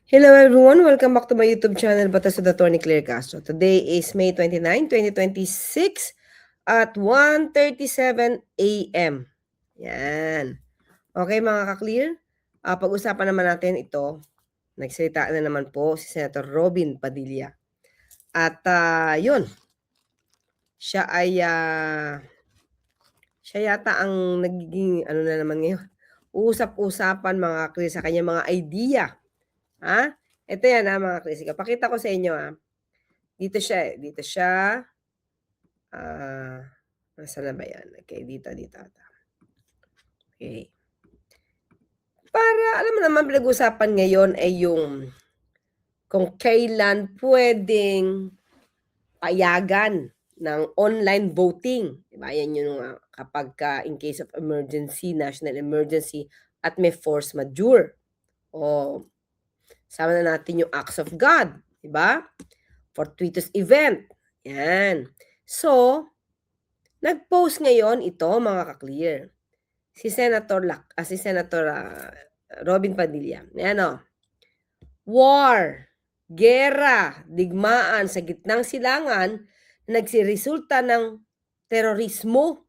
Hello everyone, welcome back to my YouTube channel, Batas with Attorney Claire Castro. Today is May 29, 2026 at 1:37 a.m. Yan. Okay mga ka-clear? Pag-usapan naman natin ito. Nagsalita na naman po si Senator Robin Padilla. At yun, siya ay siya yata ang nagiging ano na naman ngayon. Usap-usapan mga ka-clear sa kanya mga idea. Ha? Ito yan mga ka-clear. Pakita ko sa inyo Dito siya dito siya. Nasaan na ba yan? Okay, dito ata. Okay. Para alam mo naman pinag-usapan ngayon ay yung kung kailan puwedeng payagan ng online voting, 'di ba? Yan yung kapagka in case of emergency, national emergency at may force majeure. O sama na natin yung acts of God, 'di ba? Fortuitous event. Yan. So, nag-post ngayon ito mga ka-clear. Si Senator Robin Padilla. Ayan war, gera, digmaan sa gitnang silangan nagsiresulta ng terorismo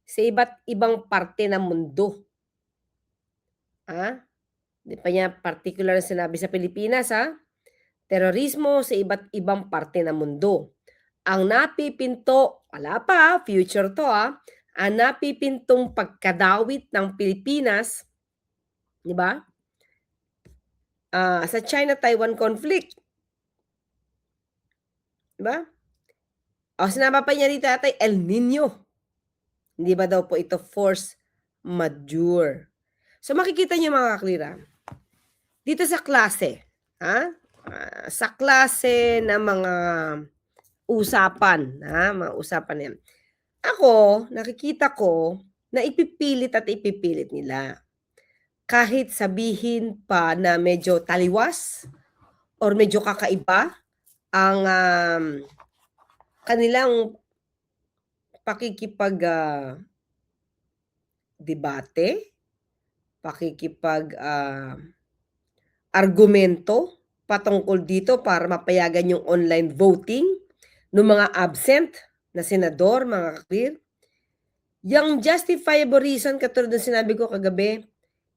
sa iba't ibang parte ng mundo. Di pa niya particular na sinabi sa Pilipinas Terorismo sa iba't ibang parte ng mundo. Ang napipinto, wala pa, future to ang napipintong pagkadawit ng Pilipinas, di ba? Sa China-Taiwan conflict. Di ba? Sinama pa niya dito El Nino. Hindi ba daw po ito force majeure? So makikita niyo mga kaklira, dito sa klase, sa klase ng mga usapan, mga usapan yan. Ako, nakikita ko na ipipilit nila. Kahit sabihin pa na medyo taliwas or medyo kakaiba ang kanilang pakikipag debate, pakikipag argumento patungkol dito para mapayagan yung online voting ng mga absent na senador, mga ka-clear. Yung justifiable reason, katulad ng sinabi ko kagabi,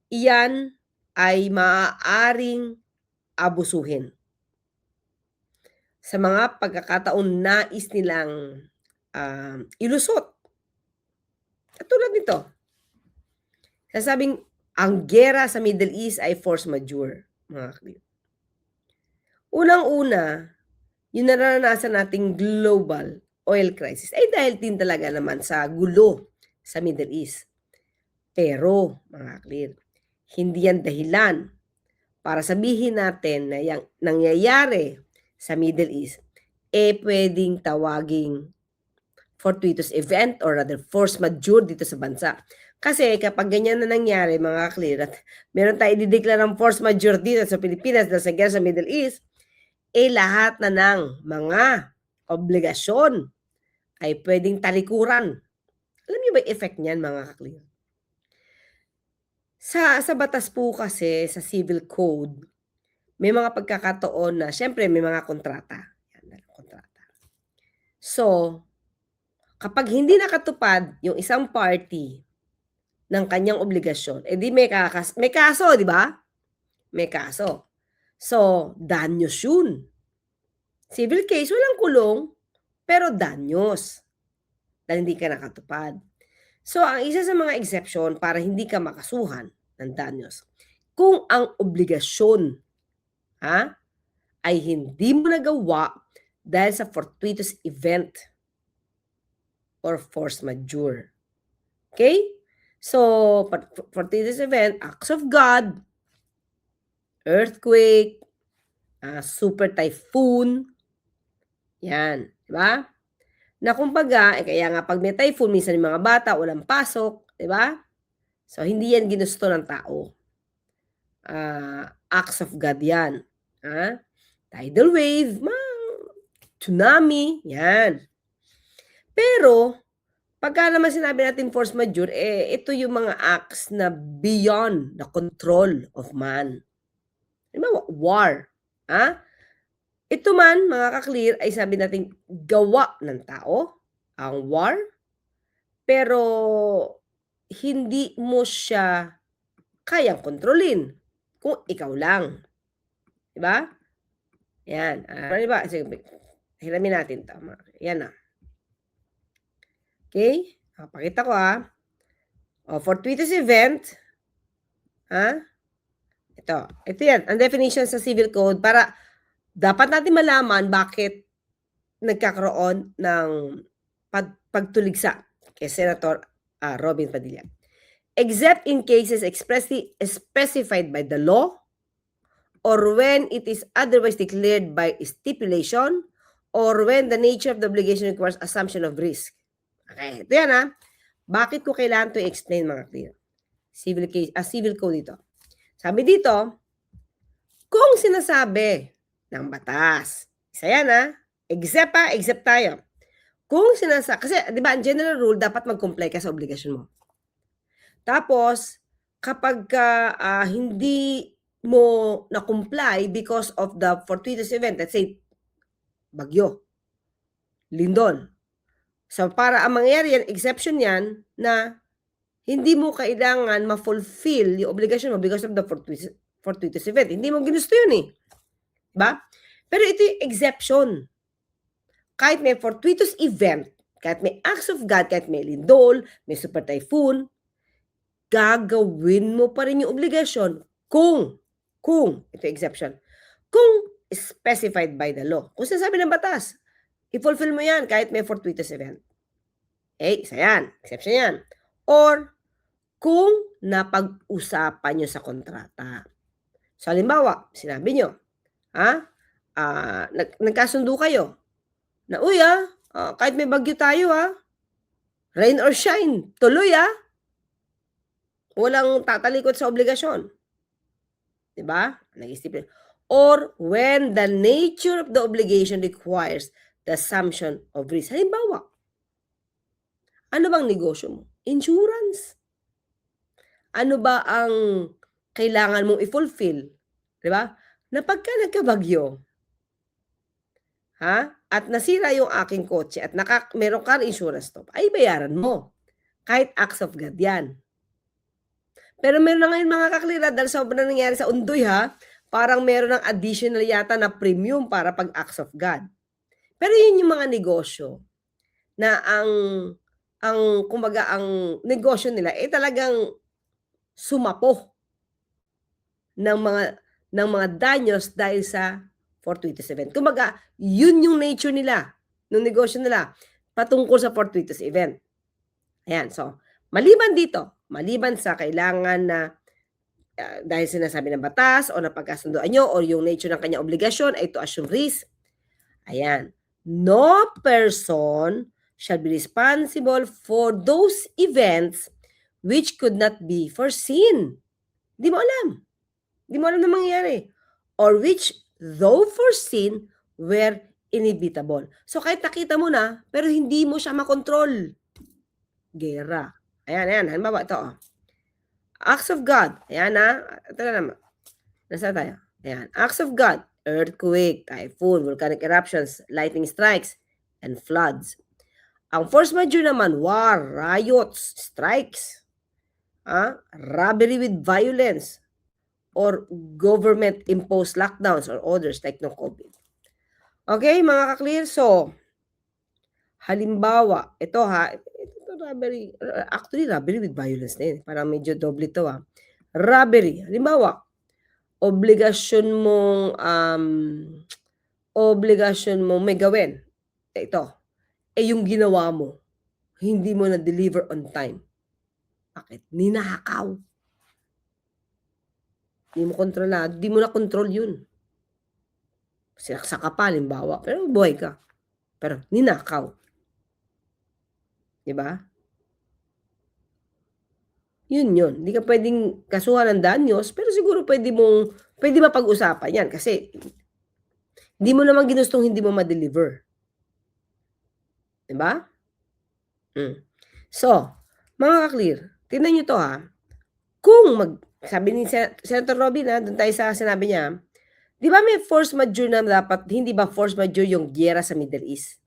iyan ay maaaring abusuhin. Sa mga pagkakataon nais nilang ilusot. Katulad nito. Sasabing, ang gera sa Middle East ay force majeure, mga ka-clear. Unang-una, yung nararanasan nating global oil crisis ay dahil din talaga naman sa gulo sa Middle East. Pero, mga clear, hindi yan dahilan para sabihin natin na yung nangyayari sa Middle East pwedeng tawaging fortuitous event or rather force majeure dito sa bansa. Kasi kapag ganyan na nangyari, mga clear, at meron tayo idideklarang force majeure dito sa Pilipinas dahil sa gera sa Middle East, lahat na ng mga obligasyon ay pwedeng talikuran. Alam niyo ba yung effect niyan, mga ka-clear? Sa batas po kasi, sa civil code, may mga pagkakataon na siyempre may mga kontrata. Yan, kontrata. So, kapag hindi nakatupad yung isang party ng kanyang obligasyon, di may kaso, di ba? May kaso. So, danyos yun. Civil case, walang kulong, pero danyos. Dahil hindi ka nakatupad. So, ang isa sa mga exception para hindi ka makasuhan ng danyos, kung ang obligasyon ay hindi mo nagawa dahil sa fortuitous event or force majeure. Okay? So, fortuitous event, acts of God, earthquake, super typhoon, yan, di ba? Na kumbaga, kaya nga pag may typhoon, minsan yung mga bata, walang pasok, di ba? So, hindi yan ginusto ng tao. Acts of God yan. Tidal wave, tsunami, yan. Pero, pagka naman sinabi natin force majeure, ito yung mga acts na beyond the control of man. Halimbawa, war. Ito man, mga ka-clear, ay sabi natin gawa ng tao, ang war, pero hindi mo siya kayang kontrolin kung ikaw lang. 'Di ba? Yan. Halimbawa, sige, hiramin natin 'to. Yan na. Okay? Pakita ko fortuitous event. Ito yan. Ang definition sa civil code para dapat natin malaman bakit nagkakaroon ng pagtuligsa kay Senator Robin Padilla. Except in cases expressly specified by the law or when it is otherwise declared by stipulation or when the nature of the obligation requires assumption of risk. Okay, ito yan Bakit ko kailangan to explain, mga clear? Civil code dito. Sabi dito, kung sinasabi ng batas, isa yan except tayo. Kung kasi di ba, ang general rule, dapat mag-comply ka sa obligasyon mo. Tapos, kapag hindi mo na-comply because of the fortuitous event, let's say, bagyo, lindol. So, para ang mangyayari yan, exception yan, na hindi mo kailangan ma-fulfill yung obligasyon mo because of the fortuitous event. Hindi mo ginusto yun Diba? Pero ito yung exception. Kahit may fortuitous event, kahit may acts of God, kahit may lindol, may super typhoon, gagawin mo pa rin yung obligasyon kung, ito exception, kung specified by the law. Kung sinasabi ng batas, i-fulfill mo yan kahit may fortuitous event. Isa yan. Exception yan. Or, kung napag-usapan nyo sa kontrata. So, halimbawa, sinabi nyo, nagkasundo kayo, na, uy kahit may bagyo tayo rain or shine, tuloy walang tatalikod sa obligasyon. Diba? Nag-isip. Or when the nature of the obligation requires the assumption of risk. Halimbawa, ano bang negosyo mo? Insurance. Ano ba ang kailangan mong i-fulfill? Diba? Na pagka nagkabagyo, at nasira yung aking kotse at meron car insurance to, ay bayaran mo. Kahit acts of God yan. Pero meron na ngayon, mga kaklira, dahil sobrang nangyari sa Undoy parang meron ng additional yata na premium para pag acts of God. Pero yun yung mga negosyo na kumbaga ang negosyo nila talagang sumapo ng mga danyos dahil sa fortuitous event. Kumbaga, yun yung nature nila, ng negosyo nila, patungkol sa fortuitous event. Ayan, so, maliban sa kailangan na dahil sinasabi ng batas o napagkasunduan nyo or yung nature ng kanyang obligasyon ay to assume risk, ayan, no person shall be responsible for those events which could not be foreseen. Di mo alam na mangyayari. Or which, though foreseen, were inevitable. So, kahit nakita mo na, pero hindi mo siya makontrol. Gera. Ayan. Halimbawa, ito Acts of God. Ayan Ito na naman. Nasaan tayo? Ayan. Acts of God. Earthquake, typhoon, volcanic eruptions, lightning strikes, and floods. Ang force majeure naman, war, riots, strikes, robbery with violence, or government-imposed lockdowns or orders like no COVID. Okay, mga ka-clear? So, halimbawa, ito robbery. Actually, robbery with violence na yun. Parang medyo doble ito Robbery. Halimbawa, obligasyon mong may gawin. Ito. Yung ginawa mo, hindi mo na-deliver on time. Bakit? Ninakaw. Hindi mo kontrolado. Hindi mo na control yun. Sinaksa ka pa, halimbawa. Pero buhay ka. Pero ninakaw. Diba? Yun. Hindi ka pwedeng kasuhan ng danyos, pero siguro pwede mapag-usapan yan kasi hindi mo naman ginustong hindi mo ma-deliver. Diba? So, mga ka-clear, tingnan nyo to Kung sabi ni Senator Robin doon tayo sa sinabi niya, 'Di ba may force majeure na dapat hindi ba force majeure yung giyera sa Middle East?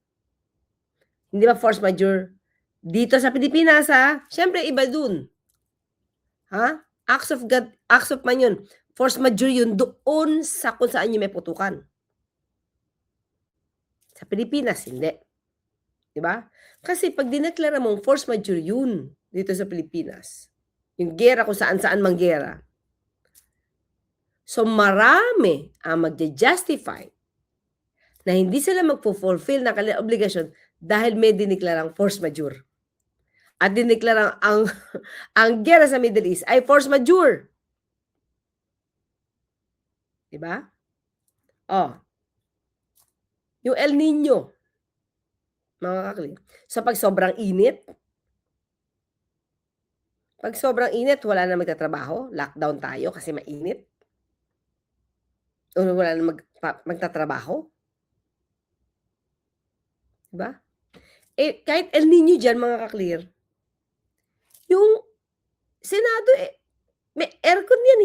Hindi ba force majeure? Dito sa Pilipinas, siyempre iba dun. Acts of God, acts of man yun. Force majeure yun doon sa kung saan yung may putukan. Sa Pilipinas, hindi. 'Di ba? Kasi 'pag dineklara mong force majeure yun dito sa Pilipinas, yung giyera kung saan-saan mang giyera. So, marami ang magja-justify na hindi sila magfu-fulfill ng kanilang obligasyon dahil may dineklarang force majeure. At dineklarang ang giyera sa Middle East ay force majeure. 'Di ba? Oh. Yung El Nino, mga kakli. So, 'pag sobrang init, wala na magtatrabaho, lockdown tayo kasi mainit. O wala na magtatrabaho. 'Di ba? Eh, kahit El Nino diyan mga ka-clear, yung Senado, may aircon yan,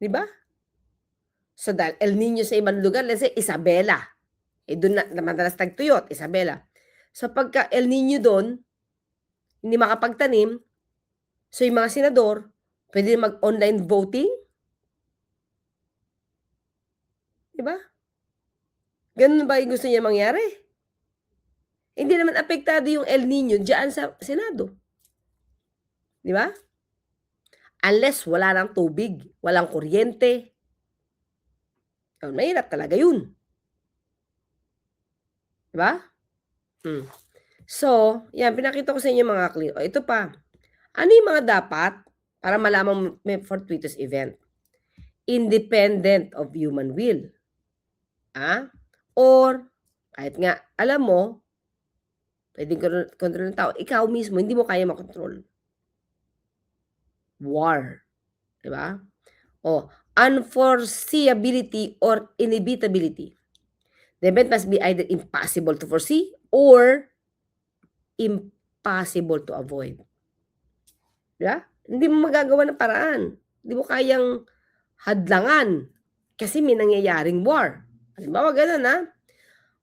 'di ba? So, dahil El Nino sa ibang lugar, let's say Isabela, dun na madalas tagtuyot, Isabela. So, pagka El Nino dun, hindi makapagtanim, so yung mga senador, pwede mag-online voting. 'Di ba? Ganun ba yung gusto niya mangyari? Hindi naman apektado yung El Nino diyan sa Senado. 'Di ba? Unless wala ng tubig, walang kuryente. Mahirap talaga yun. 'Di ba? So, yan pinakita ko sa inyo mga clear. Ito pa. Ano yung mga dapat para malamang may fortuitous event? Independent of human will. Or, kahit nga, alam mo, pwedeng kontrol ng tao, ikaw mismo, hindi mo kaya makontrol. War. Diba? O, unforeseeability or inevitability. The event must be either impossible to foresee or impossible to avoid. Diba? Hindi mo magagawa ng paraan. Hindi mo kayang hadlangan kasi may nangyayaring war. Halimbawa, ganun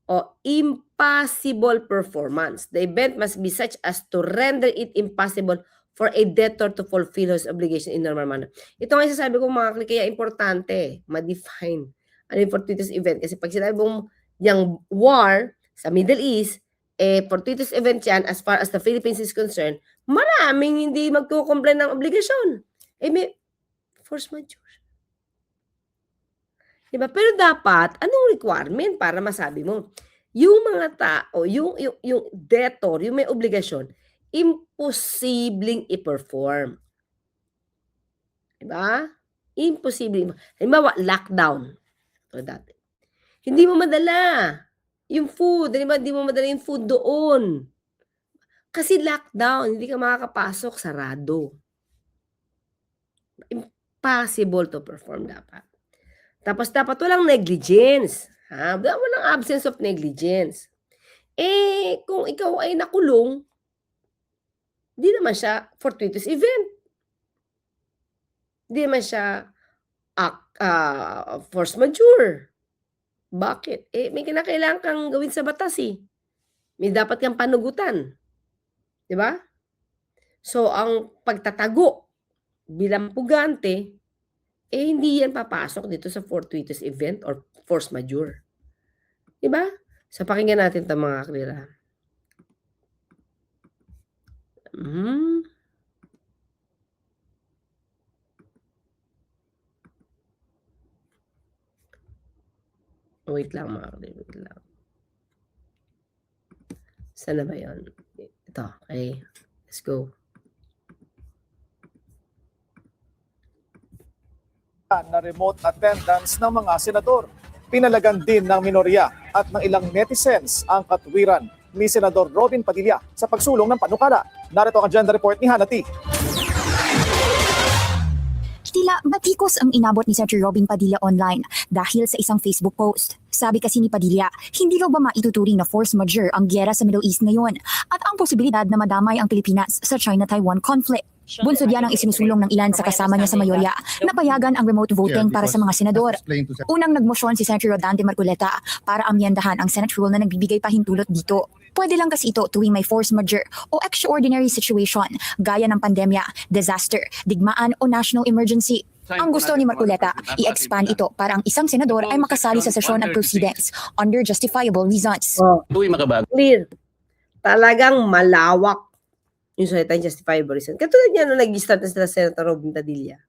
O, impossible performance. The event must be such as to render it impossible for a debtor to fulfill his obligation in normal manner. Ito nga sasabi ko mga kli, kaya importante ma-define ano yung fortuitous event. Kasi pag sinabi mong yung war sa Middle East, fortuitous event yan as far as the Philippines is concerned, maraming hindi magkukumple ng obligasyon. May force majeure. Diba? Pero dapat, anong requirement para masabi mo? Yung mga tao, yung debtor, yung may obligasyon, imposibleng i-perform. Diba? Imposible. Halimbawa, lockdown. O dati. Hindi mo madala yung food. Diba? Hindi mo madala yung food doon. Kasi lockdown, hindi ka makakapasok, sarado. Impossible to perform dapat. Tapos dapat walang negligence. Walang absence of negligence. Kung ikaw ay nakulong, di naman siya fortuitous event. Di naman siya force majeure. Bakit? May kinakailangan kang gawin sa batas May dapat kang panugutan. Di ba? So, ang pagtatago bilang pugante, hindi yan papasok dito sa fortuitous event or force majeure. Diba? So, pakinggan natin ito mga klira. Wait lang mga klira. Wait lang. Saan na ba yun? Ito. Okay. Let's go. Na remote attendance ng mga senador. Pinalagan din ng minorya at ng ilang netizens ang katwiran ni Senador Robin Padilla sa pagsulong ng panukala. Narito ang agenda report ni Hanati. Tila batikos ang inabot ni Senator Robin Padilla online dahil sa isang Facebook post. Sabi kasi ni Padilla, hindi raw ba maituturing na force majeure ang giyera sa Middle East ngayon at ang posibilidad na madamay ang Pilipinas sa China-Taiwan conflict. Bunsod yan ang isinusulong ng ilan sa kasama niya sa mayorya na payagan ang remote voting para sa mga senador. Unang nagmosyon si Senator Rodante Marcoleta para amyendahan ang Senate rule na nagbibigay pahintulot dito. Pwede lang kasi ito tuwing may force majeure o extraordinary situation gaya ng pandemya, disaster, digmaan o national emergency. Ang gusto ni Marcoleta, i-expand ito para ang isang senador ay makasali sa sesyon at proceedings under justifiable reasons. Oh, Tuwing makabago. clear. Talagang malawak yung salita ng justifiable reason. Katulad niya nung nag-start na sila Senator Robin Padilla.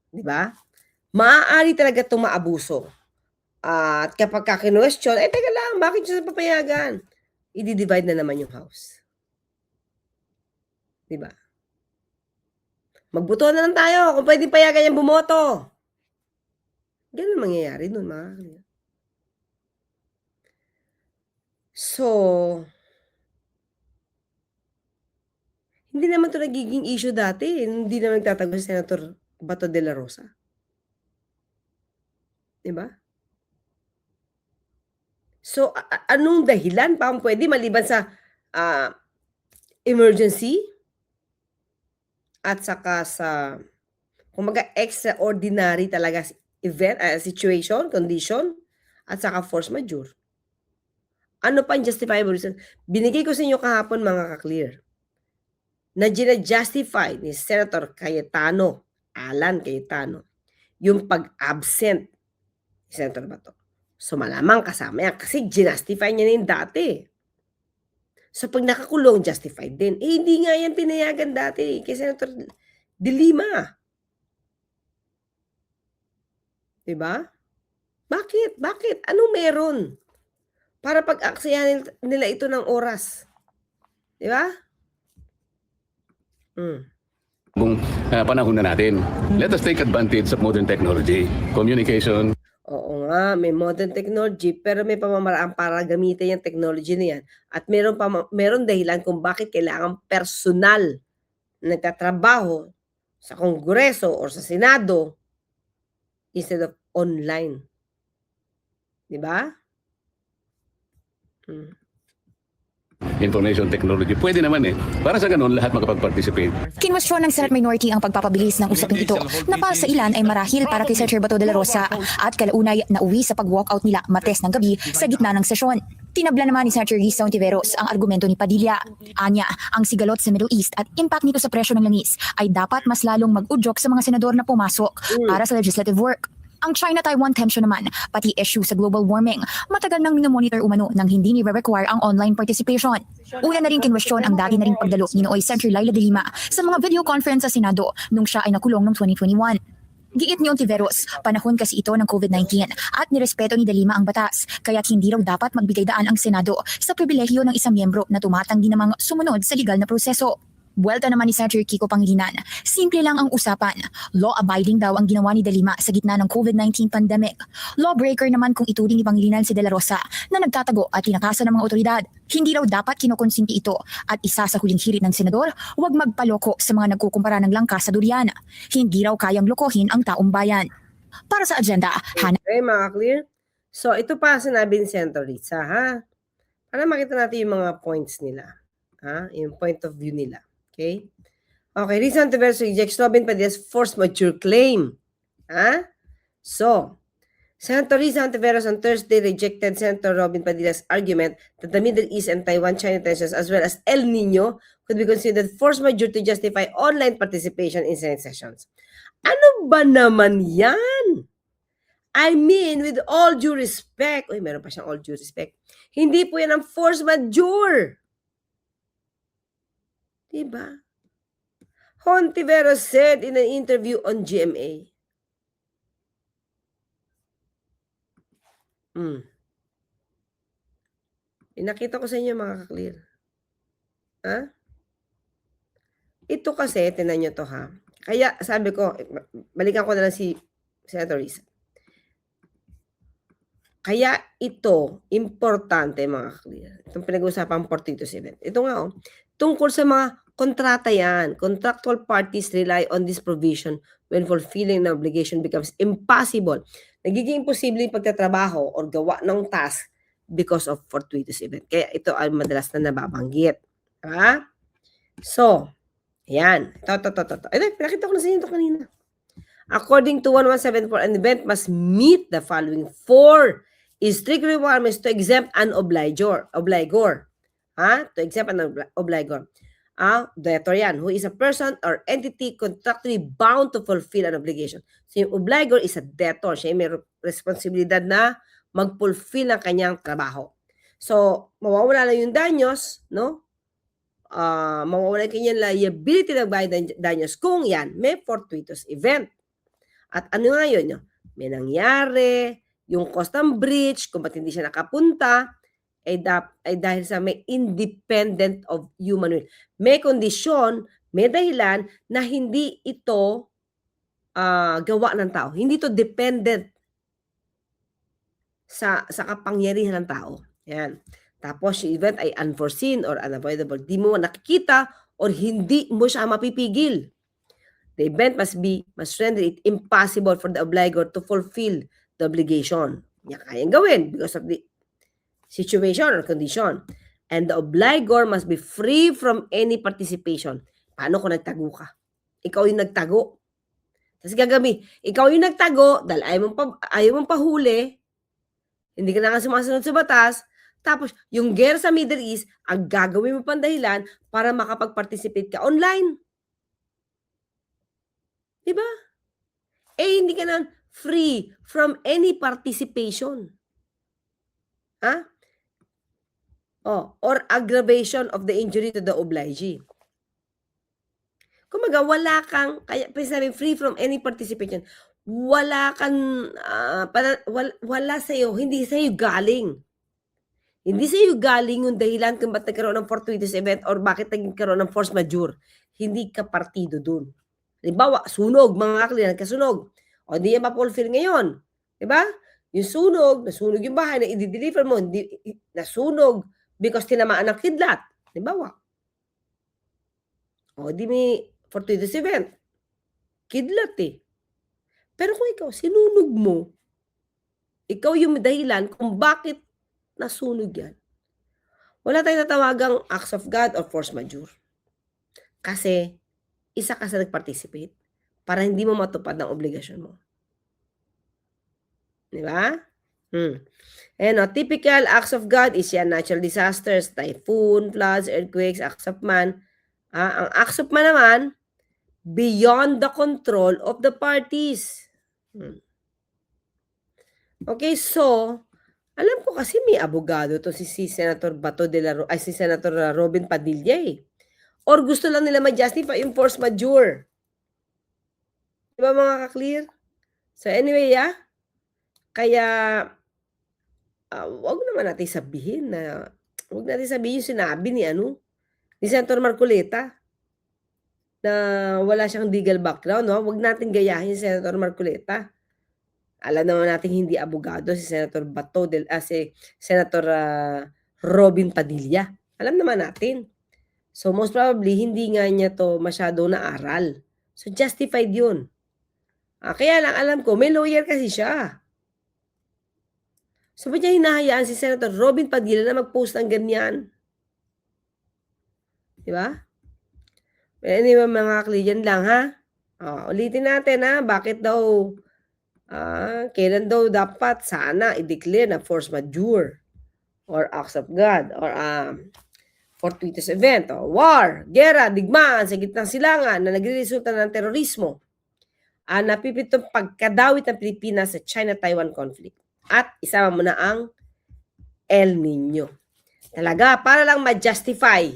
Di ba? Maaari talaga itong maabuso. At kapag ka-question, teka lang, bakit siya papayagan? I-divide na naman yung house. Di ba? Magbuto na lang tayo kung pwedeng payagan yung bumoto. Ganun mangyayari nun, mga kapatid. So, hindi naman ito nagiging issue dati. Hindi naman nagtatago si Senator Bato de la Rosa. Diba? So, anong dahilan pa ang pwede maliban sa emergency at saka sa kumaga extraordinary talaga event, situation, condition at saka force majeure? Ano pa ang justifiable reason? Binigay ko sa inyo kahapon, mga ka-clear, na gina-justify ni Senator Cayetano, Alan Cayetano, yung pag-absent ni Senator Bato. So malamang kasama yan kasi ginastify niya na yung dati. So pag nakakulong, justified din. Hindi nga yan pinayagan dati kay Senator De Lima. Diba? Bakit? Bakit? Ano meron? Para pag-aksayahin nila ito ng oras. Diba? Panahon na natin. Let us take advantage of modern technology, communication. Oo nga, may modern technology, pero may pamamaraan para gamitin yung technology na yan. At meron dahilan kung bakit kailangan personal na nagtatrabaho sa Kongreso o sa Senado instead of online. Diba? Information technology. Pwede naman Para sa ganun, lahat makapag-participate. Kinwestiyon ng Senate Minority ang pagpapabilis ng usaping ito na para sa ilan ay marahil para kay Senator Bato de la Rosa at kalaunay na uwi sa pag-walkout nila Martes ng gabi sa gitna ng sesyon. Tinabla naman ni Senator Risa Ontiveros ang argumento ni Padilla. Anya, ang sigalot sa Middle East at impact nito sa presyo ng langis ay dapat mas lalong mag-udyok sa mga senador na pumasok para sa legislative work. Ang China-Taiwan tension naman, pati issue sa global warming, matagal nang minomonitor umano nang hindi ni-require ang online participation. Una na rin kinwestiyon ang dati na rin pagdalo ni Nooy Senator Laila de Lima sa mga video conference sa Senado nung siya ay nakulong noong 2021. Giit ni Ontiveros, panahon kasi ito ng COVID-19 at nirespeto ni de Lima ang batas, kaya't hindi raw dapat magbigay daan ang Senado sa pribilehyo ng isang miyembro na tumatanggi namang sumunod sa legal na proseso. Buwelta naman ni Senator Kiko Pangilinan, simple lang ang usapan. Law-abiding daw ang ginawa ni De Lima sa gitna ng COVID-19 pandemic. Lawbreaker naman kung ituring ni Pangilinan si De La Rosa na nagtatago at tinakasan ng mga otoridad. Hindi raw dapat kinukonsinti ito at isa sa huling hirit ng senador, huwag magpaloko sa mga nagkukumpara ng langka sa durian. Hindi raw kayang lokohin ang taong bayan. Para sa agenda, Okay, mga clear? So, ito pa sinabi ni Senator Ritza, ha? Para makita natin yung mga points nila. Ha? Yung point of view nila. Okay? Okay, Ritza Ontiveros rejects Robin Padilla's force majeure claim. Ha? So, Senator Ritza Ontiveros on Thursday rejected Senator Robin Padilla's argument that the Middle East and Taiwan-China tensions as well as El Nino could be considered force majeure to justify online participation in Senate sessions. Ano ba naman yan? I mean, with all due respect, uy, meron pa siyang all due respect, hindi po yan ang force majeure. Diba? Ontiveros said in an interview on GMA, Pinakita ko sa inyo, mga ka-clear. Ha? Ito kasi, tinan nyo to, ha? Kaya sabi ko, balikan ko na lang si Senator Risa. Kaya ito, importante, mga ka-clear. Itong pinag-uusapan 42.7. Ito nga, tungkol sa mga kontrata yan. Contractual parties rely on this provision when fulfilling an obligation becomes impossible. Nagiging imposible yung pagtatrabaho or gawa ng task because of fortuitous event. Kaya ito ay madalas na nababanggit. Diba? So, Ayan. Ito. Pinakita ko na sa inyo ito kanina. According to 1174, an event must meet the following 4 strict requirements to exempt an obligor. To exempt an obligor. Debtor yan, who is a person or entity contractually bound to fulfill an obligation. So yung obligor is a debtor. Siya may responsibilidad na mag-fulfill ng kanyang trabaho. So, mawawala lang yung danyos, no? Mawawala yung kanyang liability ng bayad ng danyos kung yan may fortuitous event. At ano nga yun? May nangyari, yung cost ng breach, kung ba't hindi siya nakapunta, ay dahil sa may independent of human will. May kondisyon, may dahilan na hindi ito gawa ng tao. Hindi ito dependent sa kapangyarihan ng tao. Yan. Tapos yung event ay unforeseen or unavoidable. Di mo nakikita or hindi mo siya mapipigil. The event must render it impossible for the obligor to fulfill the obligation. Niya kayang gawin because of the situation or condition. And the obligor must be free from any participation. Paano kung nagtago ka? Ikaw yung nagtago. Tapos gagami, ikaw yung nagtago dahil ayaw mong pahuli, hindi ka na nga sumasunod sa batas, tapos yung gera sa Middle East, ang gagawin mo pang dahilan para makapag-participate ka online. Diba? Hindi ka na free from any participation. Or aggravation of the injury to the obligee. Kumaga, wala kang, kaya sabi, free from any participation. Wala kang, wala sa'yo, hindi sa'yo galing. Hindi sa'yo galing yung dahilan kung ba't nagkaroon ng fortuitous event or bakit nagkaroon ng force majeure. Hindi ka partido dun. Halimbawa, sunog, mga kakli, nagkasunog. O, hindi yan ma-fulfill ngayon. Diba? Yung sunog, nasunog yung bahay na i-deliver mo, nasunog because tinamaan ng kidlat. Halimbawa. O, di may fortuitous event. Kidlat eh. Pero kung ikaw, sinunog mo, ikaw yung dahilan kung bakit nasunog yan. Wala tayong natawagang acts of God or force majeure. Kasi, isa ka sa nag-participate para hindi mo matupad ang obligasyon mo. Di ba? Typical acts of God is yan, natural disasters, typhoon, floods, earthquakes, acts of man. Ang acts of man naman, beyond the control of the parties. Okay, so, alam ko kasi may abogado to si Senator si Senator Robin Padilla eh. Or gusto lang nila ma-justify yung force majeure. Diba mga ka-clear? So anyway, kaya wag naman natin sabihin yung sinabi ni Senator Marcoleta na wala siyang legal background, no? Wag natin gayahin si Senator Marcoleta. Alam naman natin hindi abogado si Senator si Senator Robin Padilla. Alam naman natin. So most probably hindi nga niya to masyado naaral. So justified 'yun. Kaya lang alam ko may lawyer kasi siya. So ba't niya hinahayaan si Senator Robin Padilla na mag-post ng ganyan? Di ba? Anyway, mga kliyan lang, ha? Ulitin natin, ha? Bakit daw, kailan daw dapat sana i-declare na force majeure or acts of God or fortuitous event, war, gera, digmaan sa gitnang silangan na nagreresulta ng terorismo, napipitong pagkadawit ng Pilipinas sa China-Taiwan conflict. At isama mo na ang El Nino. Talaga, para lang ma-justify.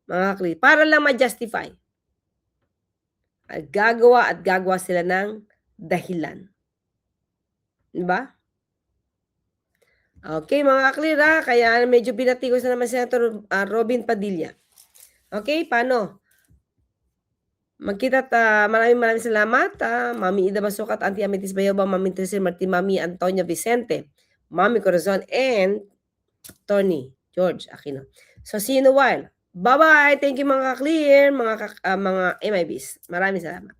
Mga kakli, para lang ma-justify. At gagawa sila ng dahilan. Diba? Okay, mga kakli, kaya medyo pinatigos na naman Senator Robin Padilla. Okay, paano? Magkita maraming salamat. Mami Ida Basukat, Auntie Amitis Bayoba, Mami Trisel Martin, Mami Antonia Vicente, Mami Corazon, and Tony George Aquino. So see you in a while. Bye-bye. Thank you mga clear, mga MIBs. Maraming salamat.